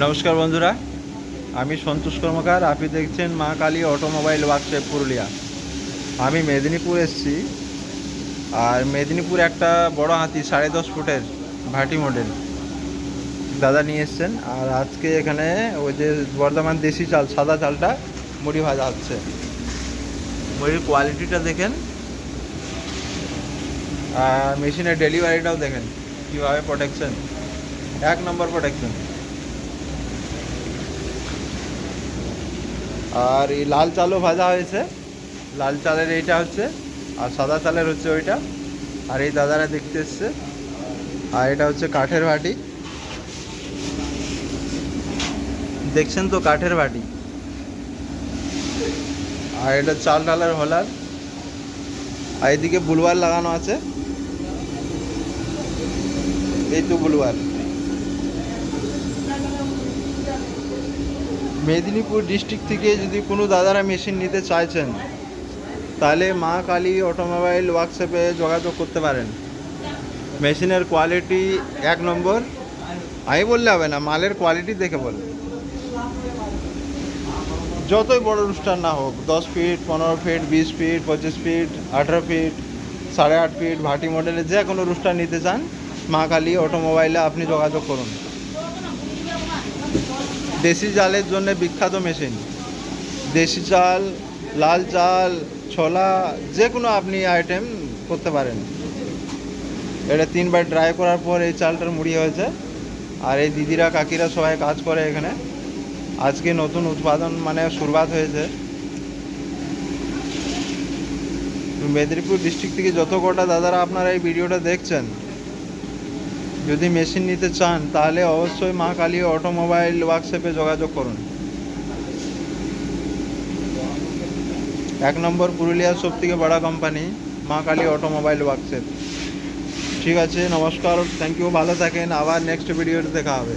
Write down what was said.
নমস্কার বন্ধুরা, আমি সন্তোষ কর্মকার। আপনি দেখছেন মা কালী অটোমোবাইল ওয়ার্কশপ পুরুলিয়া। আমি মেদিনীপুর এসেছি, আর মেদিনীপুর একটা বড় হাতি 10.5 ফুটের ভাটি মডেল দাদা নিয়ে এসছেন। আর আজকে এখানে ওই যে বর্ধমান দেশি চাল, সাদা চালটা মুড়ি ভাজা হচ্ছে। মুড়ির কোয়ালিটিটা দেখেন, আর মেশিনের ডেলিভারিটাও দেখেন কীভাবে প্রোটেকশন, 1 নম্বর প্রোটেকশন। আর এই লাল চালও ভাজা হয়েছে, লাল চালের এইটা হচ্ছে, আর সাদা চালের হচ্ছে ওইটা। আর এই দাদারা দেখতে এসছে। আর এটা হচ্ছে কাঠের ভাটি, দেখছেন তো, কাঠের ভাটি। আর এটা চাল ডালের হোলার। আর এদিকে বুলওয়ার লাগানো আছে, এই তো বুলওয়ার। মেদিনীপুর ডিস্ট্রিক্ট থেকে যদি কোনো দাদারা মেশিন নিতে চাইছেন, তাহলে মা কালী অটোমোবাইল ওয়ার্কশপে যোগাযোগ করতে পারেন। মেশিনের কোয়ালিটি 1 নম্বর। আমি বললে হবে না, মালের কোয়ালিটি দেখে বল। যতই বড় রুস্টার না হোক, 10 feet, 15 feet, 20 feet, 25 feet, 18 feet, 8.5 feet, ভাটি মডেলের যে কোনো রুস্টার নিতে চান, মা কালী অটোমোবাইলে আপনি যোগাযোগ করুন। দেশি চালের জন্য বিখ্যাত মেশিন। দেশি চাল, লাল চাল, ছোলা, যে কোনো আপনি আইটেম করতে পারেন। এটা 3বার ড্রাই করার পর এই চালটার মুড়ি হয়েছে। আর এই দিদিরা কাকিরা সবাই কাজ করে এখানে। আজকে নতুন উৎপাদন মানে শুরুয়াত হয়েছে। মেদিনীপুর ডিস্ট্রিক্ট থেকে যত কটা দাদারা আপনারা এই ভিডিওটা দেখছেন, যদি মেশিন নিতে চান, তাহলে অবশ্যই মা কালী অটোমোবাইল ওয়ার্কশপে যোগাযোগ করুন। 1 নম্বর পুরুলিয়ার সব থেকে বড় কোম্পানি মা কালী অটোমোবাইল ওয়ার্কশপ। ঠিক আছে, নমস্কার, থ্যাংক ইউ, ভালো থাকেন। আবার নেক্সট ভিডিওতে দেখা হবে।